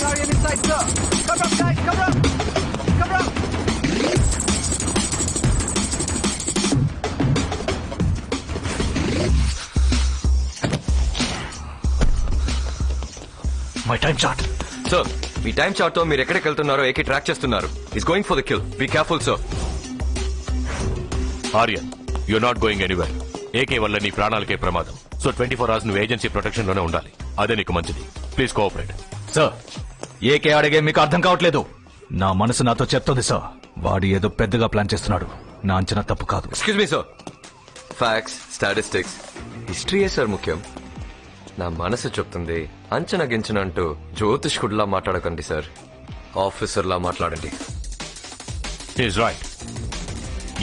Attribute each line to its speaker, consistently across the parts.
Speaker 1: Aryan inside, sir. Cover up, guys, cover up. Cover up.
Speaker 2: My time chart.
Speaker 3: Sir, మీ time chart తో మీరు ఎక్కడికి వెళ్తున్నారో AK track చేస్తున్నారు. Is going for the kill. Be careful sir.
Speaker 4: Aryan, you're not going anywhere. AK వల్ల నీ ప్రాణాలకే ప్రమాదం. సో 24 hours నువ్వు ఏజెన్సీ ప్రొటెక్షన్ లోనే ఉండాలి. అదే నీకు మంచిది. Please cooperate.
Speaker 2: సార్, ఏకే అడిగే మీకు అర్థం కావట్లేదు. నా మనసు నాతో చెప్తుంది సార్. వాడు ఏదో పెద్దగా ప్లాన్ చేస్తున్నాడు. నా అంచనా తప్పు కాదు.
Speaker 3: Excuse me sir. Facts, statistics, హిస్టరీయే సార్ ముఖ్యం. నా మనసు చెప్తుంది. అంచనా గించన అంటూ జ్యోతిష్కుడిలా మాట్లాడకండి సార్. ఆఫీసర్లా మాట్లాడండి.
Speaker 4: He's right.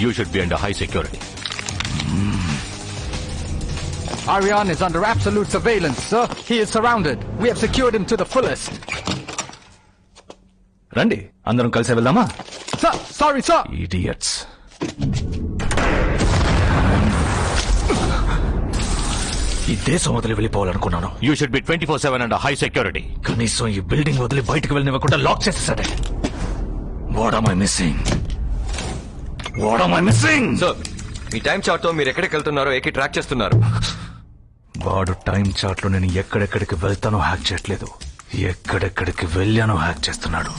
Speaker 4: You should be under high security.
Speaker 1: Aryan is under absolute surveillance, sir. He is surrounded. We have secured him to the fullest.
Speaker 2: రండి, అందరం కలిసి వెళ్దామా?
Speaker 1: Sir, sorry, sir.
Speaker 2: Idiots. ఈ దేశం వదిలి వెళ్ళిపోవాలనుకున్నాను.
Speaker 4: You should be 24/7 under high security.
Speaker 2: కనీసం ఈ building వదిలి బయటకు వెళ్ళనివ్వకుండా లాక్ చేసేసాడే. What am I missing? What am I missing?
Speaker 3: Sir, మీ టైం చార్ట్ తో మీరు ఎక్కడికి వెళ్తున్నారో ఏకే ట్రాక్ చేస్తున్నారు.
Speaker 2: వాడు టైం చార్ట్ లో నేను ఎక్కడెక్కడికి వెళ్తానో హ్యాక్ చేయట్లేదు. ఎక్కడెక్కడికి వెళ్ళానో హ్యాక్ చేస్తున్నాడు.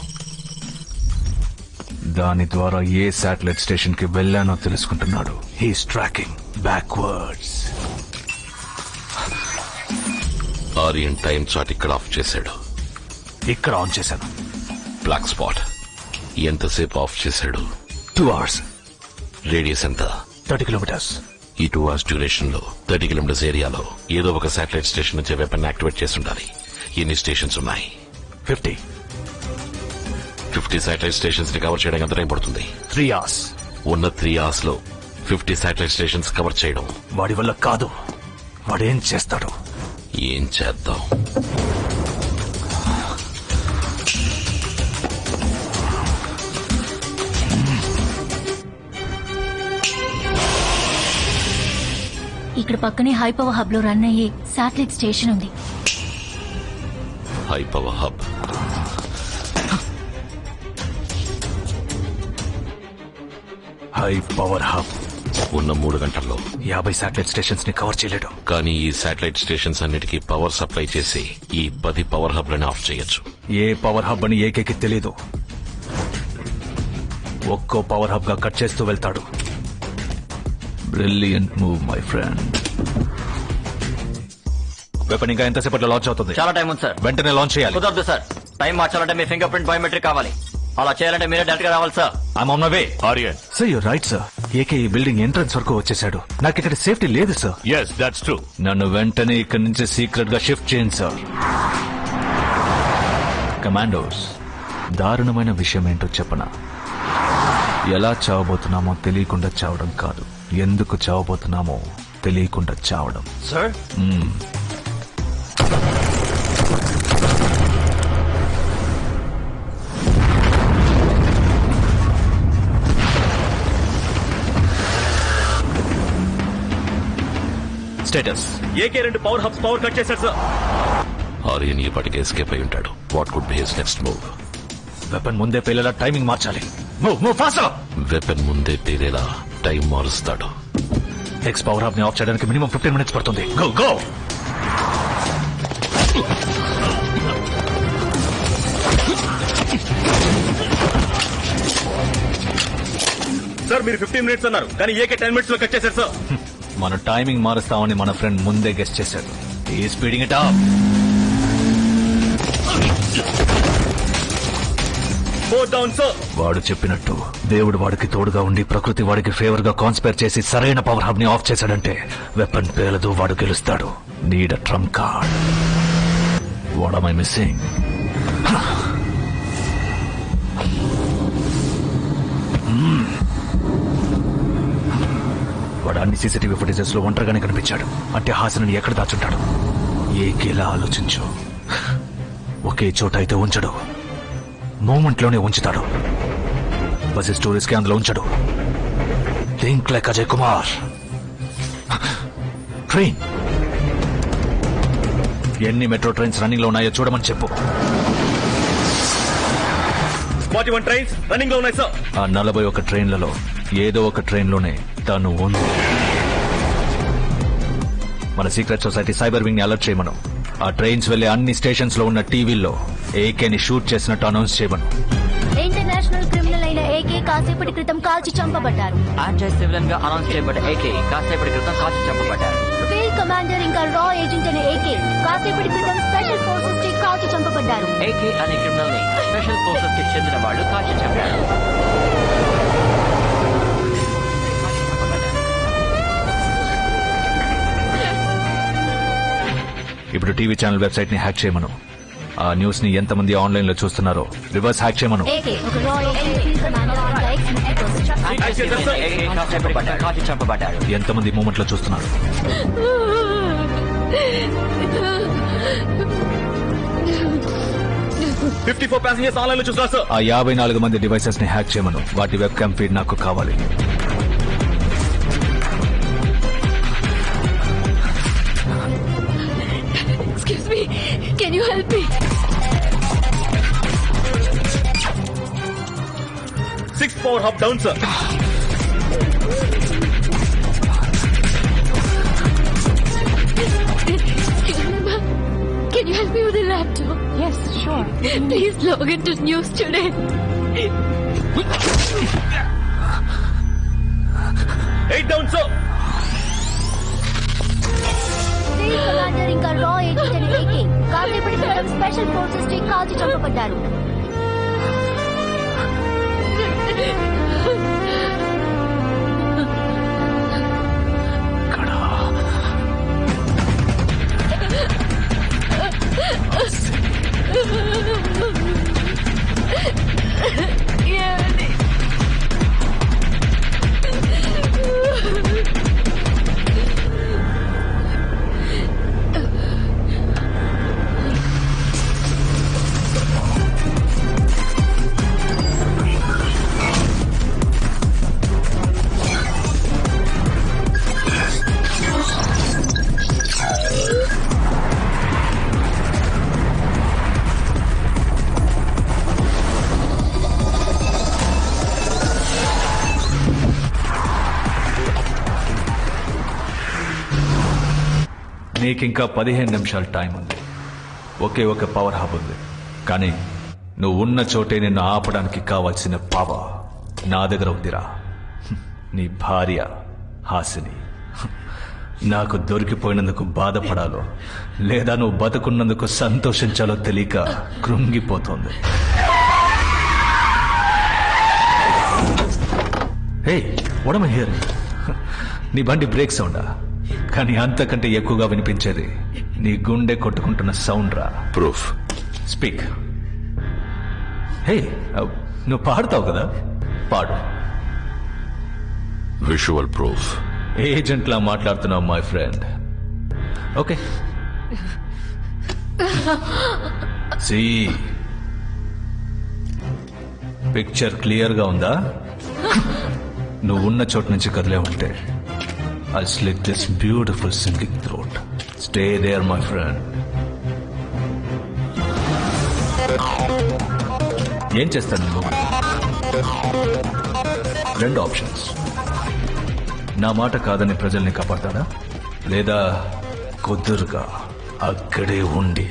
Speaker 2: దాని ద్వారా ఏ శాటిలైట్ స్టేషన్ కి వెళ్ళానో తెలుసుకుంటున్నాడు. He's tracking backwards.
Speaker 5: Aryan time chart ఇక్కడ ఆఫ్ చేశాడు.
Speaker 2: ఇక్కడ ఆన్ చేశాను.
Speaker 5: బ్లాక్ స్పాట్ ఎంతసేపు ఆఫ్ చేశాడు?
Speaker 2: 2 hours.
Speaker 5: రేడియస్ ఎంత?
Speaker 2: 30 kilometers.
Speaker 5: ఈ 2 hours డ్యూరేషన్ లో 30 kilometers ఏరియాలో ఏదో ఒక శాటిలైట్ స్టేషన్ నుంచి వెపన్ యాక్టివేట్ చేసి ఉండాలి. ఎన్ని స్టేషన్స్ ఉన్నాయి?
Speaker 2: 50.
Speaker 5: 50 శాటిలైట్ స్టేషన్స్ ని కవర్ చేయడానికి ఎంత టైం పడుతుంది?
Speaker 2: 3 hours.
Speaker 5: ఉన్న 3 hours లో 50 శాటిలైట్ స్టేషన్స్ కవర్ చేయడం
Speaker 2: వాడి వల్ల కాదు. వాడేం చేస్తాడు?
Speaker 5: ఏం చేద్దాం?
Speaker 6: ఇక్కడ పక్కనే హై పవర్ హబ్ లో రన్ అయ్యే శాటిలైట్ స్టేషన్ ఉంది.
Speaker 5: High power hub.
Speaker 2: High power hub
Speaker 5: ఉన్న 3 గంటల్లో
Speaker 2: 50 శాటిలైట్ స్టేషన్స్ ని కవర్ చేయలేడు.
Speaker 5: కానీ ఈ శాటిలైట్ స్టేషన్స్ అన్నిటికీ పవర్ సప్లై చేసి ఈ 10 పవర్ హబ్ లను ఆఫ్ చేయొచ్చు.
Speaker 2: ఏ పవర్ హబ్ అని ఏకేకి తెలీదు. ఒక్కో పవర్ హబ్ గా కట్ చేస్తూ వెళ్తాడు. Brilliant move my friend. Weapon ఇంకా ఎంతసేపట్లో లాంచ్ అవుతుంది?
Speaker 7: చాలా టైం ఉంది సార్.
Speaker 2: వెంటనే లాంచ్ చేయాలి.
Speaker 7: కుదరదు సార్. టైం మార్చాలంటే మీ ఫింగర్ ప్రింట్ బయోమెట్రిక్ కావాలి. అలా చేయాలంటే మీరే డైరెక్ట్ గా రావాలి sir.
Speaker 2: I'm on my way.
Speaker 4: Aryan,
Speaker 2: sir you're right sir. AK ఈ బిల్డింగ్ ఎంట్రన్స్ వరకు వచ్చేసాడు. నాకు ఇక్కడ సేఫ్టీ లేదు సార్.
Speaker 4: yes, that's true.
Speaker 2: నన్ను వెంటనే ఇక్కడి నుంచి సీక్రెట్ గా షిఫ్ట్ చేయండి సార్. కమాండోస్, దారుణమైన విషయం ఏంటో చెప్పనా? ఎలా చావబోతున్నామో తెలియకుండా చావడం కాదు, ఎందుకు చావబోతున్నామో తెలియకుండా చావడం.
Speaker 7: Sir,
Speaker 2: status
Speaker 4: AK 2 power hubs power cut చేశారు సార్.
Speaker 5: ఆర్యన్ ఇప్పటికే ఎస్కేప్ అయి ఉంటాడు. What could be his next move?
Speaker 2: Weapon ముందే పేలేలా టైమింగ్ మార్చాలి. Move faster.
Speaker 5: వెపన్ ముందే పేరేలా టైం మారుస్తాడు.
Speaker 2: ఎక్స్ పవర్ హబ్ ని ఆఫ్ చేయడానికి మినిమం 15 minutes పడుతుంది. Go go.
Speaker 4: సార్, మీరు 15 minutes అన్నారు, కానీ ఏకే 10 minutes లో కట్ చేశారు సార్.
Speaker 2: మన టైమింగ్ మారుస్తామని మన ఫ్రెండ్ ముందే గెస్ చేశాడు. ఈ స్పీడింగ్ ఇట్ అప్. వాడు చెప్పినట్టు దేవుడు వాడికి తోడుగా ఉండి ప్రకృతి వాడికి ఫేవర్ గా కాన్స్పైర్ చేసి సరైన పవర్ హబ్ ని ఆఫ్ చేశాడంటే వెపన్ పేలదు, వాడు గెలుస్తాడు. Need a Trump card. What am I missing? వాడు అన్ని సీసీటీవీ ఫుటేజెస్ లో ఒంటరిగానే కనిపించాడు. అంటే హాసనని ఎక్కడ దాచుంటాడు? ఏకేలా ఆలోచించు. ఒకే చోట అయితే ఉంచడు, మూమెంట్ లోనే ఉంచుతాడు. బస్ స్టోరీస్ కి అందులో ఉంచడు. Think like Ajay Kumar. Train ఎన్ని మెట్రో ట్రైన్స్ రన్నింగ్ లో ఉన్నాయో చూడమని చెప్పు.
Speaker 8: 41 ట్రైన్స్ రన్నింగ్ లో ఉన్నాయి సార్.
Speaker 2: ఆ 41 ట్రైన్లలో ఏదో ఒక ట్రైన్లోనే తను ఉంది. మన సీక్రెట్ సొసైటీ సైబర్ వింగ్ ని అలర్ట్ చేయమను. ఆ ట్రైన్స్ వెళ్లే అన్ని స్టేషన్స్ లో ఉన్న టీవీల్లో ఏకేని షూట్ చేసినట్టు అనౌన్స్ చేయమను.
Speaker 6: ఇంటర్నేషనల్ క్రిమినల్ అయిన ఏకే కాసేపటి క్రితం కాల్చి చంపబడ్డారు.
Speaker 7: యాంటీ సివిలియన్ గా అనౌన్స్ చేయబడ్డ ఏకే కాసేపటి క్రితం కాల్చి చంపబడ్డారు.
Speaker 6: ఫీల్డ్ కమాండర్ ఇంకా రా ఏజెంట్ అనే ఏకే కాసేపటి క్రితం స్పెషల్ ఫోర్సెస్ కి కాల్చి చంపబడ్డారు.
Speaker 7: ఏకే అనే క్రిమినల్ ని స్పెషల్ ఫోర్సెస్ కి చెందిన వాళ్ళు కాల్చి చంపారు.
Speaker 2: ఇప్పుడు టీవీ ఛానల్ వెబ్సైట్ ని హ్యాక్ చేయమను. ఆ న్యూస్ ని ఎంతమంది ఆన్లైన్ లో చూస్తున్నారో రివర్స్ హ్యాక్ చేయమను.
Speaker 6: ఏకే ఒక రా ఏజెంట్ ఫీల్డ్ కమాండర్ ఇంకా ex military person.
Speaker 7: Anti civilian AK కాసేపటి క్రితం కాల్చి చంపబడ్డారు.
Speaker 2: ఎంతమంది మూమెంట్ లో చూస్తున్నారు?
Speaker 8: 54 ప్యాసింజర్స్ ఆన్లైన్ లో చూస్తున్నారు సార్.
Speaker 2: ఆ 54 మంది డివైసెస్ ని హ్యాక్ చేయమను. వాటి వెబ్ క్యామ్ ఫీడ్ నాకు కావాలి.
Speaker 6: Excuse me, can you help me?
Speaker 8: 6 power hub down sir.
Speaker 6: Can you help me with the laptop? Yes, sure. Please log into news today.
Speaker 8: 8 down sir.
Speaker 6: Field commander ఇంకా రా agent అనే AK కాసేపటి క్రితం special forces కి కాల్చి చంపబడ్డారు.
Speaker 2: నీకింకా 15 నిమిషాలు time ఉంది. ఒకే ఒక పవర్ హబ్ ఉంది. కానీ నువ్వు ఉన్న చోటే నిన్ను ఆపడానికి కావాల్సిన పవర్ నా దగ్గర ఉందిరా. నీ భార్య హాసిని నాకు దొరికిపోయినందుకు బాధపడాలో లేదా నువ్వు బతుకున్నందుకు సంతోషించాలో తెలియక కృంగిపోతోంది. హే, వాట్ యామ్ ఐ హియరింగ్? నీ బండి బ్రేక్ సౌండా? కానీ అంతకంటే ఎక్కువగా వినిపించేది నీ గుండె కొట్టుకుంటున్న సౌండ్ రా.
Speaker 5: ప్రూఫ్.
Speaker 2: స్పీక్. హే, నువ్వు పాడుతావు కదా, పాడు.
Speaker 5: Visual proof.
Speaker 2: ఏజెంట్లా మాట్లాడుతున్నావు my friend. Okay, see picture clear గా ఉందా? నువ్వు ఉన్న చోటు నుంచి కదిలే ఉంటే I'll slit this beautiful singing throat. Stay there, my friend. ఏం చేస్తాను నువ్వు? 2 ఆప్షన్స్. నా మాట కాదని ప్రజల్ని కాపాడతాడా, లేదా కుదురుగా అక్కడే ఉండి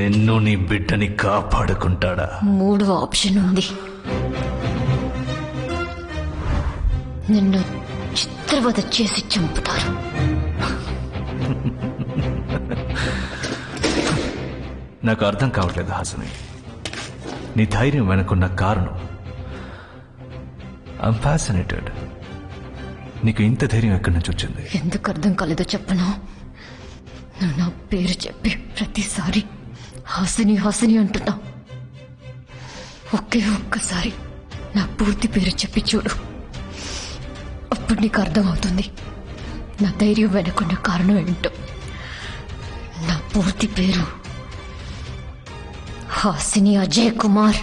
Speaker 2: నిన్ను నీ బిడ్డని కాపాడుకుంటాడా?
Speaker 6: 3వ ఆప్షన్ ఉంది. నిన్ను చిత్రవద చేసి చంపుతారు.
Speaker 2: నాకు అర్థం కావట్లేదు హాసిని, నీ ధైర్యం వెనుకున్న కారణం. I'm fascinated. నీకు ఇంత ధైర్యం ఎక్కడి నుంచి వచ్చింది?
Speaker 6: ఎందుకు అర్థం కాలేదో చెప్పను. నువ్వు నా పేరు చెప్పి ప్రతిసారి హాసిని హాసిని అంటున్నావు. ఒకే ఒక్కసారి నా పూర్తి పేరు చెప్పి చూడు, అప్పుడు నీకు అర్థమవుతుంది నా ధైర్యం వెనుకున్న కారణం ఏంటో. నా పూర్తి పేరు హాసిని అజయ్ కుమార్.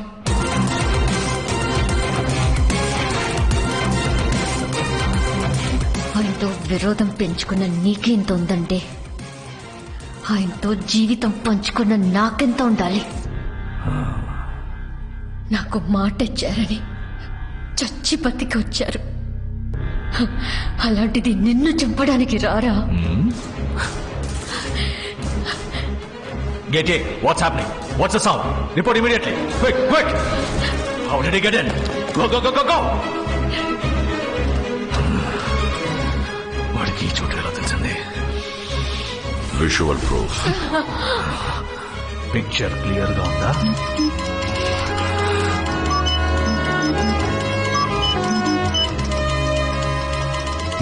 Speaker 6: ఆయనతో విరోధం పెంచుకున్న నీకెంత ఉందంటే ఆయనతో జీవితం పంచుకున్న నాకెంత ఉండాలి. నాకు మాట ఇచ్చారని చచ్చి బతికి వచ్చారు. అలాంటిది నిన్ను చంపడానికి రారా?
Speaker 2: Get in. What's happening? What's the sound? Report immediately. Quick, quick. How did he get in? Go, go, go, go, go. వాడికి ఈ చోటు ఎలా తెలిసింది?
Speaker 5: Visual proof.
Speaker 2: పిక్చర్ క్లియర్ గా ఉందా?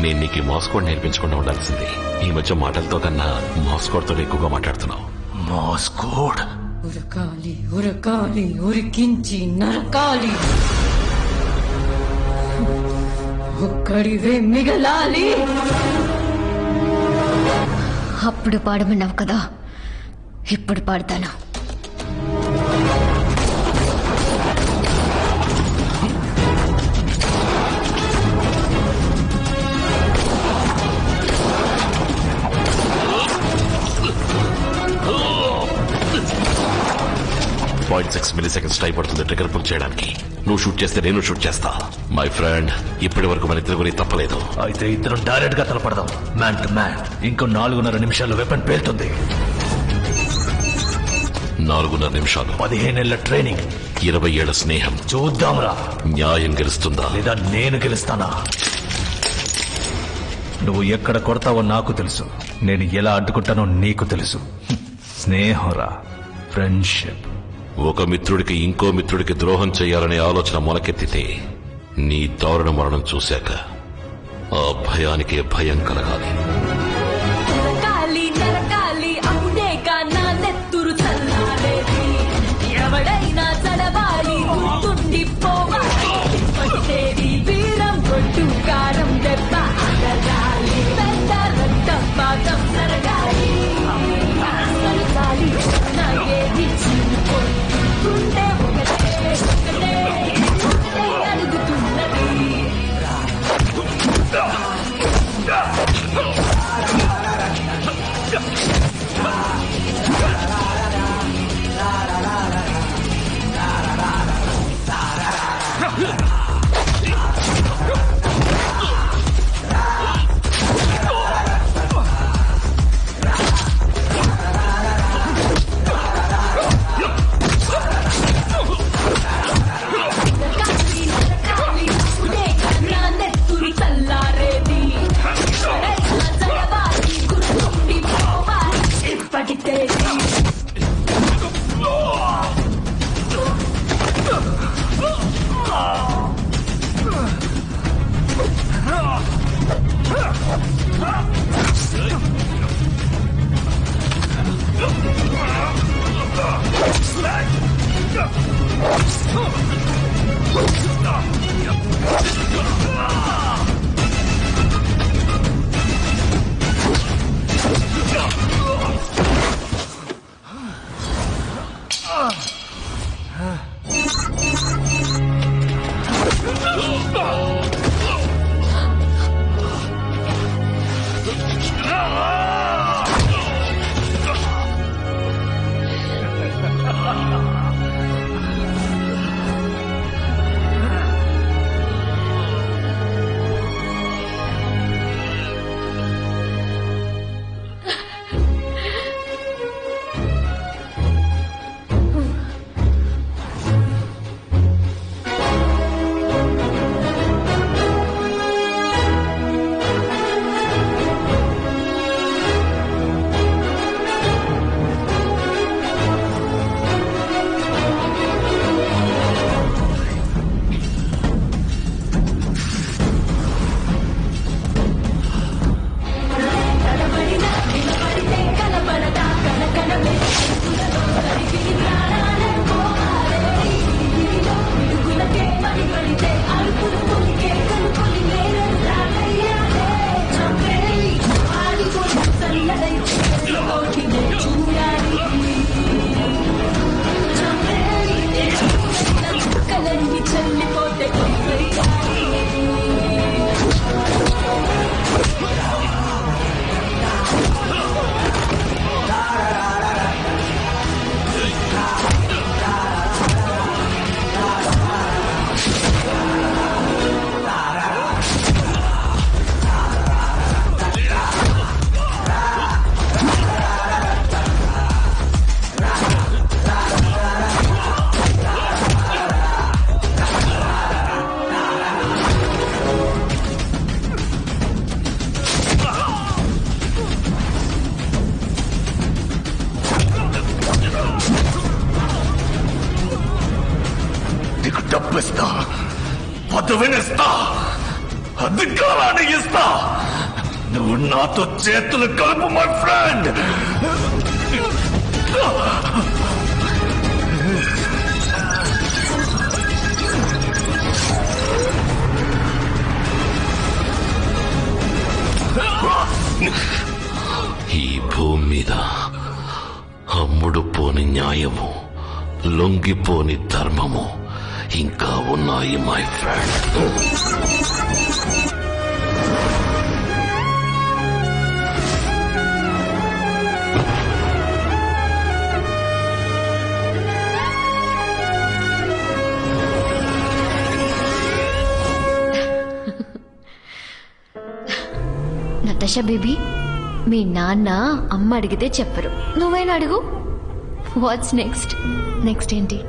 Speaker 5: నేను నీకు మాస్కోడ్ నేర్పించకుండా ఉండాల్సింది. ఈ మధ్య మాటలతో కన్నా మాస్కోడ్తో ఎక్కువగా మాట్లాడుతున్నావు.
Speaker 2: మాస్కోడ్.
Speaker 6: ఉరకాలి ఉరకాలి ఉరికించి నరకాలి, ఒక్కడివే మిగలాలి. అప్పుడు పాడమన్నావు కదా, ఇప్పుడు పాడతాను.
Speaker 5: .6 మిల్లీసెకండ్స్ టైం పడుతుంది ట్రిగర్ పుల్ చేయడానికి. నువ్వు షూట్ చేస్తే నేను షూట్ చేస్తా. మై ఫ్రెండ్, ఇప్పటి వరకు మన ఇద్దరు గురించి తప్పలేదు.
Speaker 2: అయితే ఇద్దరం డైరెక్ట్ గా తలపడదాం, మ్యాన్ టు మ్యాన్. ఇంకో 4.5 నిమిషాల్లో వెపన్ పేలుతుంది.
Speaker 5: 4.5 నిమిషాలు,
Speaker 2: 15 ఏళ్ల ట్రైనింగ్,
Speaker 5: 20 ఏళ్ల స్నేహం.
Speaker 2: చూద్దాంరా,
Speaker 5: న్యాయం గెలుస్తుందా
Speaker 2: లేదా నేను గెలుస్తానా? నువ్వు ఎక్కడ కొడతావో నాకు తెలుసు, నేను ఎలా అడ్డుకుంటానో నీకు తెలుసు. స్నేహంరా, ఫ్రెండ్షిప్.
Speaker 5: ఒక మిత్రుడికి ఇంకో మిత్రుడికి ద్రోహం చేయాలనే ఆలోచన మొలకెత్తితే నీ దారుణ మరణం చూశాక ఆ భయానికే భయం కలగాలి.
Speaker 9: నరకాలి నరకాలి అప్పుడేగా నా నెత్తురు చల్లారేది. ఎవడైనా చడవాలి, గుర్తుండిపోవాలి. పడితేది వీరం కొట్టు కారం దెబ్బ అడగాలి. పెద్ద రక్తం పాదం నరగాలి. నరకాలి నాకేది చీలిపోయి గుండె ఒకటే ఒకటే ఒకటే అడుగుతున్నది. నరకాలి నరకాలి అప్పుడేగా నా నెత్తురు చల్లారేది. ఎవడైనా చడవాలి, గుర్తుండిపోవాలి. పడితేది
Speaker 2: డబ్బిస్తా, పదవినిస్తా, అధికారాన్ని ఇస్తా. నువ్వు నాతో చేతులు కలుపు మై ఫ్రెండ్.
Speaker 5: ఈ భూమి మీద అమ్ముడు పోని న్యాయము, లొంగిపోని ధర్మము ఇంకా ఉన్నాయి మై ఫ్రెండ్.
Speaker 6: నతాషా బేబీ, మీ నాన్న అమ్మ అడిగితే చెప్పరు, నువ్వైనా అడుగు. Watts next? నెక్స్ట్ ఏంటి?